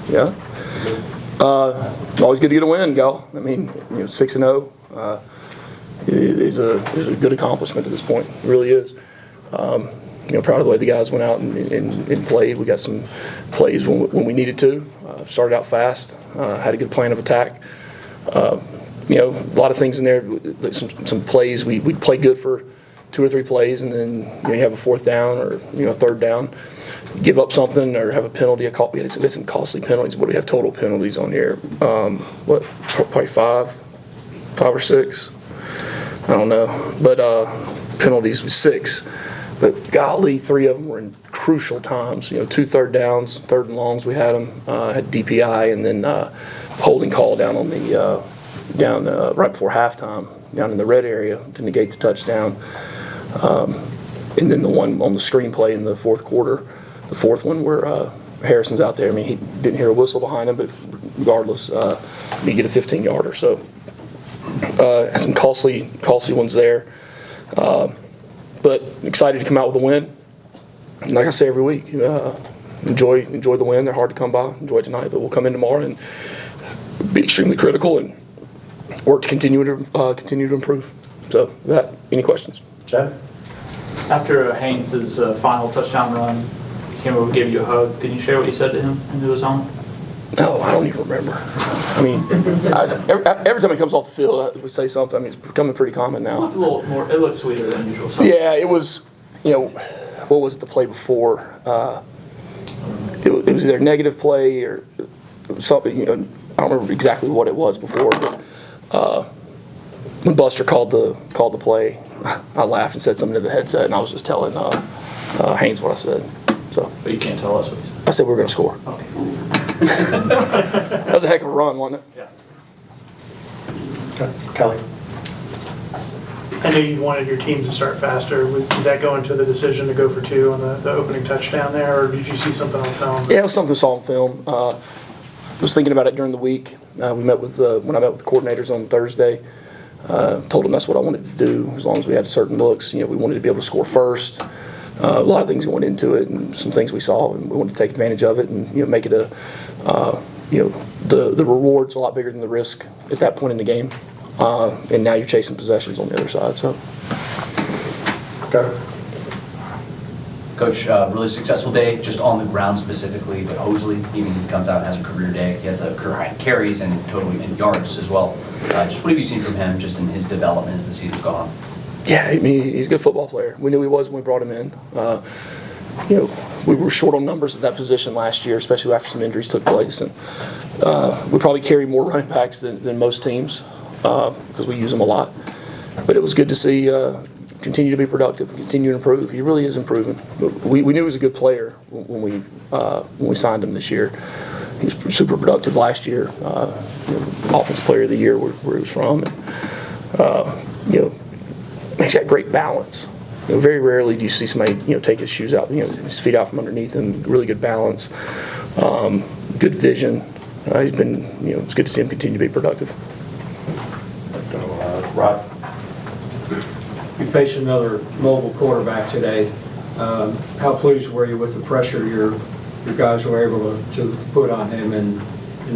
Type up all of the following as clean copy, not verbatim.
Yeah. Always good to get a win, Gal. I mean, 6-0 is a good accomplishment at this point. It really is. Proud of the way the guys went out and played. We got some plays when we needed to. Started out fast. Had a good plan of attack. A lot of things in there. Some plays we'd play good for 2 or 3 plays, and then you have a 4th down or a 3rd down, give up something or have a penalty. We had some costly penalties. What do we have total penalties on here? Probably 5 or 6. I don't know, but penalties was 6. But golly, 3 of them were in crucial times. 2 3rd downs, 3rd and longs. We had them. Had DPI, and then holding call down on the right before halftime, down in the red area to negate the touchdown. And then the one on the screenplay in the 4th quarter, the 4th one where Harrison's out there. I mean, he didn't hear a whistle behind him, but regardless, you get a 15-yarder. So had some costly ones there. But excited to come out with a win. And like I say every week, enjoy the win. They're hard to come by. Enjoy tonight, but we'll come in tomorrow and be extremely critical and work to continue to improve. So, any questions? Chad? After Haynes' final touchdown run, he came over and gave you a hug. Can you share what you said to him into his home? No, I don't even remember. I mean, every time he comes off the field, we say something. I mean, it's becoming pretty common now. It looked a little more. It looked sweeter than usual. So. Yeah, it was. What was the play before? It was either a negative play or something. I don't remember exactly what it was before. But when Buster called the play, I laughed and said something to the headset, and I was just telling Haynes what I said. So. But you can't tell us what you said. I said we were going to score. Okay. That was a heck of a run, wasn't it? Yeah. Okay. Kelly. I know you wanted your team to start faster. Did that go into the decision to go for 2 on the opening touchdown there, or did you see something on film? Yeah, it was something I saw on film. I was thinking about it during the week. When I met with the coordinators on Thursday. Told them that's what I wanted to do. As long as we had certain looks, we wanted to be able to score first. A lot of things went into it, and some things we saw, and we wanted to take advantage of it, and make it the reward's a lot bigger than the risk at that point in the game. And now you're chasing possessions on the other side. So, Coach, really successful day, just on the ground specifically, but Hosley even comes out and has a career day. He has a career high in carries and totally in yards as well. Just what have you seen from him just in his development as the season's gone on? Yeah, I mean, he's a good football player. We knew he was when we brought him in. We were short on numbers at that position last year, especially after some injuries took place. And we probably carry more running backs than most teams because we use them a lot. But it was good to see continue to be productive, continue to improve. He really is improving. We knew he was a good player when we signed him this year. He was super productive last year. Offensive Player of the Year where he was from. And, he's got great balance. Very rarely do you see somebody take his shoes out, his feet out from underneath him. Really good balance, good vision. He's been, it's good to see him continue to be productive. Rod. You faced another mobile quarterback today. How pleased were you with the pressure your guys were able to put on him and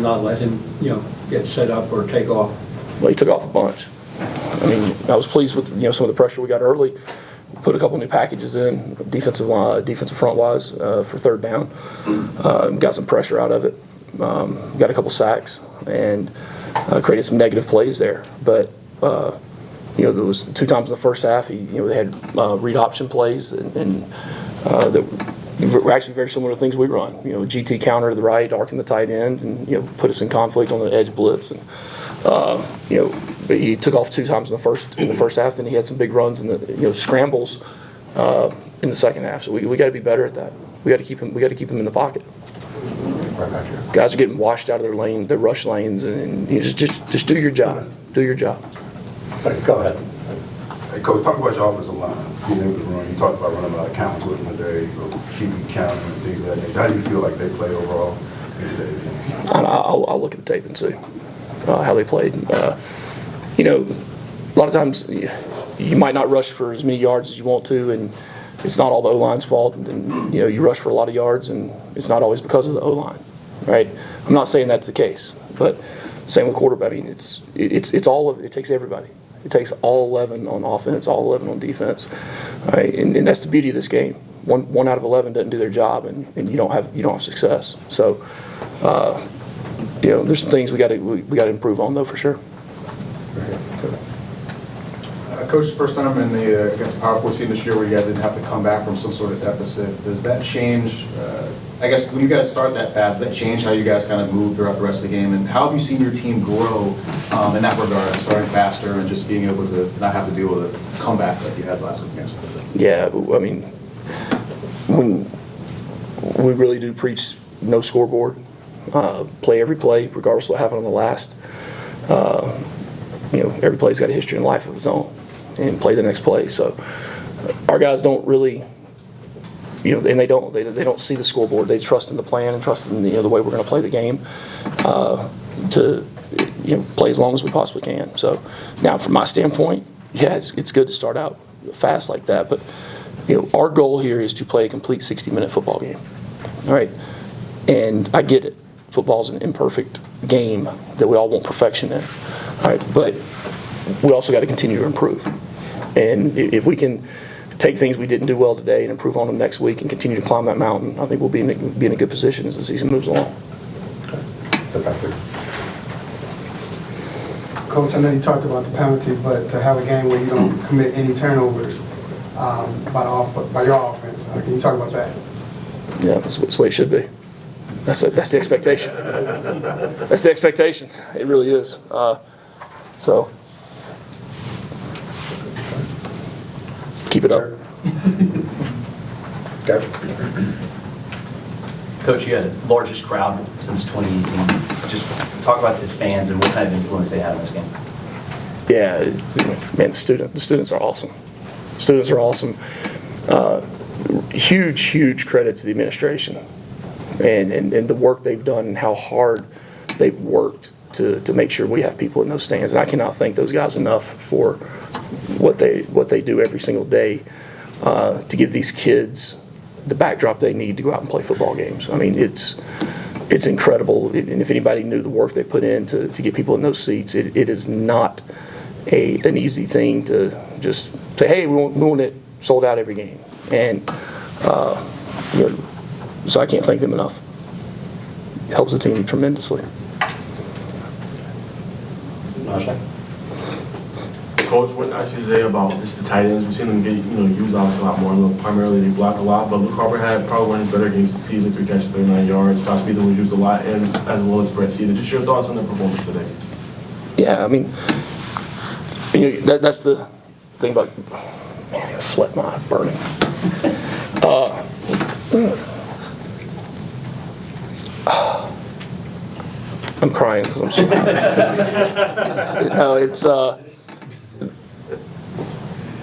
not let him, get set up or take off? Well, he took off a bunch. I mean, I was pleased with some of the pressure we got early. We put a couple new packages in, defensive front wise for 3rd down. Got some pressure out of it. Got a couple sacks and created some negative plays there. But there was 2 times in the first half. They had read option plays and that were actually very similar to things we run. GT counter to the right, arcing the tight end, and put us in conflict on the edge blitz. And but he took off 2 times in the first half. Then he had some big runs in the scrambles in the second half. So we got to be better at that. We got to keep him in the pocket. Guys are getting washed out of their rush lanes, and just do your job. Do your job. Go ahead. Hey, Coach, talk about your offensive line. Being able to run. You talked about running a lot of counts with them today, keeping count and things of that nature. How do you feel like they played overall in today's game? I'll look at the tape and see how they played. A lot of times you might not rush for as many yards as you want to, and it's not all the O-line's fault. And you rush for a lot of yards, and it's not always because of the O-line. right? I'm not saying that's the case, but same with quarterback. I mean, it's all of it. It takes everybody. It takes all 11 on offense, all 11 on defense, right? And that's the beauty of this game. One out of 11 doesn't do their job, and you don't have success. So, there's some things we got to improve on, though, for sure. Coach, first time in the against the Power 4 team this year where you guys didn't have to come back from some sort of deficit. Does that change, I guess, when you guys start that fast, does that change how you guys kind of move throughout the rest of the game? And how have you seen your team grow in that regard, starting faster and just being able to not have to deal with a comeback like you had last week against? Yeah, I mean, when we really do preach no scoreboard, play every play, regardless of what happened on the last. Every play's got a history and life of its own, and play the next play. So our guys don't really, and they don't see the scoreboard. They trust in the plan and trust in the way we're going to play the game to play as long as we possibly can. So now, from my standpoint, yeah, it's good to start out fast like that, but our goal here is to play a complete 60-minute football game. All right, and I get it. Football's an imperfect game that we all want perfection in. All right, but we also got to continue to improve. And if we can take things we didn't do well today and improve on them next week and continue to climb that mountain, I think we'll be in a good position as the season moves along. Coach, I know you talked about the penalty, but to have a game where you don't commit any turnovers by your offense, can you talk about that? Yeah, that's the way it should be. That's the expectation. That's the expectation. It really is. So keep it up. Okay. Coach, you had the largest crowd since 2018. Just talk about the fans and what kind of influence they had on this game. Yeah, man, the students are awesome. Students are awesome. Huge credit to the administration and the work they've done and how hard they've worked to make sure we have people in those stands. And I cannot thank those guys enough for what they do every single day to give these kids the backdrop they need to go out and play football games. I mean, it's incredible. And if anybody knew the work they put in to get people in those seats, it is not an easy thing to just say, hey, we want it sold out every game. And so I can't thank them enough. It helps the team tremendously. Coach, what I should say about just the tight ends? We've seen them get used obviously a lot more. Primarily they block a lot, but Luke Harper had probably one of his better games this season. 3 catches, 39 yards. Josh Beathan was used a lot, and as well as Brent Key. Just your thoughts on their performance today? Yeah, I mean, that's the thing about, man, I sweat my burning. I'm crying because I'm so happy. No, it's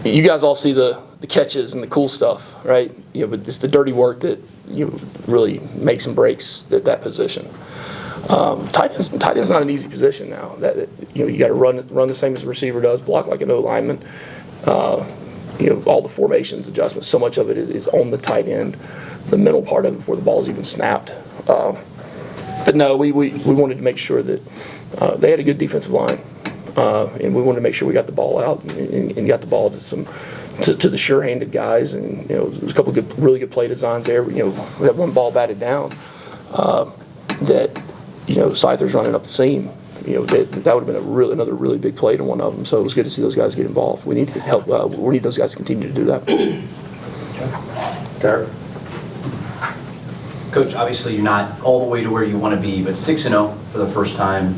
you guys all see the catches and the cool stuff, right? But it's the dirty work that really makes and breaks that position. Tight end's not an easy position now. That you got to run the same as the receiver does, block like an O lineman. All the formations, adjustments. So much of it is on the tight end, the mental part of it before the ball's even snapped. But no, we wanted to make sure that they had a good defensive line, and we wanted to make sure we got the ball out and got the ball to the sure-handed guys. And there was a couple of really good play designs there. We had one ball batted down that Scyther's running up the seam. That would have been another really big play to one of them. So it was good to see those guys get involved. We need to help. We need those guys to continue to do that. Garrett? Coach, obviously you're not all the way to where you want to be, but 6-0 for the first time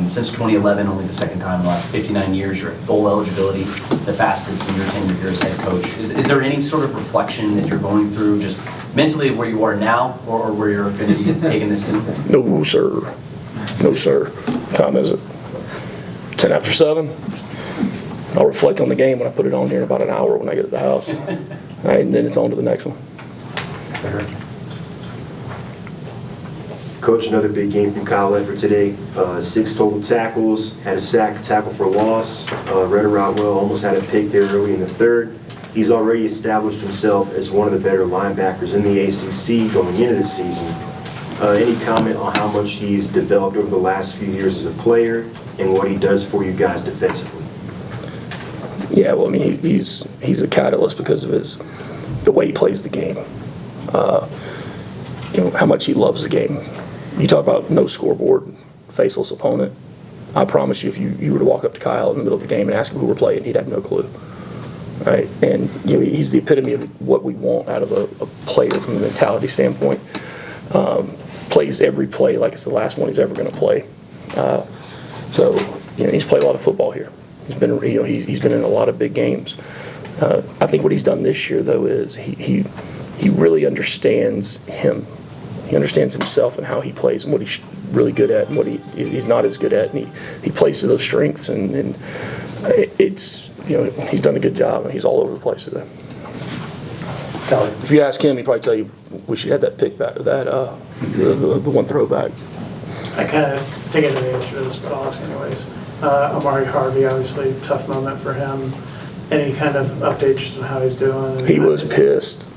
since 2011, only the second time in the last 59 years. You're at bowl eligibility, the fastest in your tenure here as head coach. Is there any sort of reflection that you're going through, just mentally, of where you are now, or where you're going to be taking this to? No, sir. No, sir. What time is it? 10 after 7. I'll reflect on the game when I put it on here in about an hour when I get to the house. All right, and then it's on to the next one. Coach, another big game from Kyle Ledford today. 6 total tackles, had a sack, tackle for loss, read a route well, almost had a pick there early in the third. He's already established himself as one of the better linebackers in the ACC going into the season. Any comment on how much he's developed over the last few years as a player and what he does for you guys defensively? Yeah, well, I mean, he's a catalyst because of the way he plays the game. How much he loves the game. You talk about no scoreboard, faceless opponent. I promise you, if you were to walk up to Kyle in the middle of the game and ask him who we're playing, he'd have no clue. Right? And he's the epitome of what we want out of a player from a mentality standpoint. Plays every play like it's the last one he's ever going to play. So he's played a lot of football here. He's been he's been in a lot of big games. I think what he's done this year though is he really understands him. He understands himself and how he plays and what he's really good at and what he's not as good at, and he plays to those strengths, and it's he's done a good job, and he's all over the place today. Kelly. If you ask him, he'd probably tell you wish he had that pick back, the one throwback. I kind of think I know the answer to this, but I'll ask anyways. Amari Harvey, obviously, tough moment for him. Any kind of updates on how he's doing? He was pissed.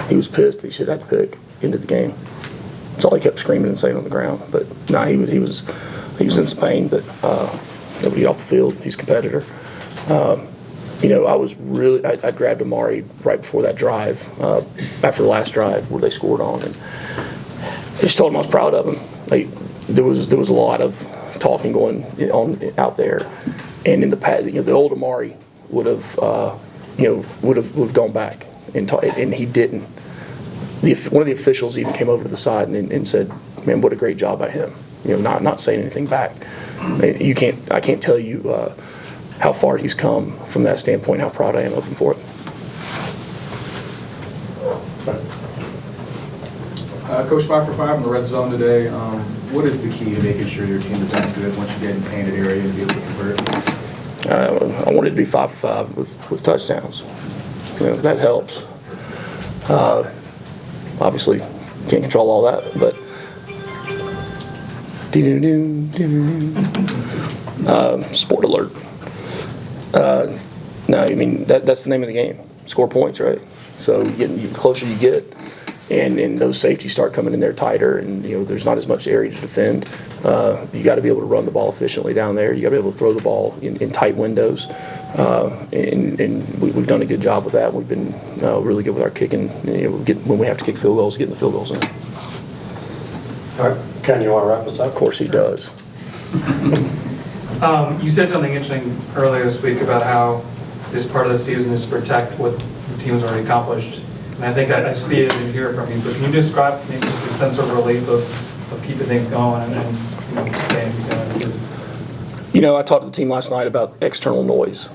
He was pissed. He should have had the pick into the game. That's all he kept screaming and saying on the ground. But no, he was in some pain. But nobody get off the field. He's a competitor. I grabbed Amari right before that drive, after the last drive where they scored on, and I just told him I was proud of him. Like there was a lot of talking going on out there, and in the past, the old Amari would have gone back and he didn't. One of the officials even came over to the side and said, "Man, what a great job by him." Not saying anything back. I can't tell you how far he's come from that standpoint. How proud I am of him for it. Coach, 5 for 5 in the red zone today. What is the key to making sure your team is that good once you get in the painted area and be able to convert? I wanted to be 5 for 5 with touchdowns. That helps. Obviously, can't control all that, but sport alert. No, I mean that's the name of the game. Score points, right? So the closer you get, and those safeties start coming in there tighter, and there's not as much area to defend. You got to be able to run the ball efficiently down there. You got to be able to throw the ball in tight windows, and we've done a good job with that. We've been really good with our kicking. When we have to kick field goals, getting the field goals in. All right, Ken, you want to wrap us up? Of course he does. You said something interesting earlier this week about how this part of the season is to protect what the team's already accomplished. And I think I see it and hear it from you, but can you describe maybe the sense of relief of keeping things going and staying together? I talked to the team last night about external noise.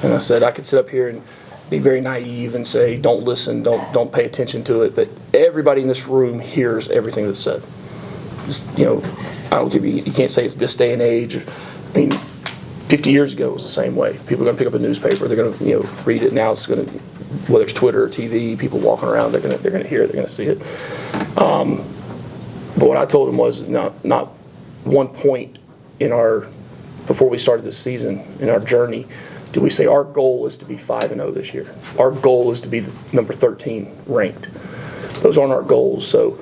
And I said I could sit up here and be very naive and say, don't listen, don't pay attention to it. But everybody in this room hears everything that's said. Just, I don't give you can't say it's this day and age. I mean, 50 years ago it was the same way. People are going to pick up a newspaper, they're going to read it. Now it's going to, whether it's Twitter or TV, people walking around, they're going to hear it, they're going to see it. But what I told them was not one point before we started this season in our journey did we say our goal is to be 5-0 this year. Our goal is to be the number 13 ranked. Those aren't our goals. So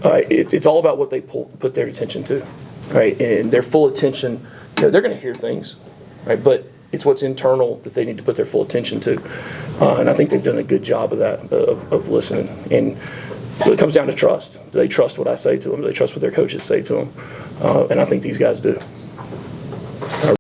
it's all about what they put their attention to, right? And their full attention, they're going to hear things, right? But it's what's internal that they need to put their full attention to. And I think they've done a good job of that, of listening. And it comes down to trust. Do they trust what I say to them? Do they trust what their coaches say to them? And I think these guys do.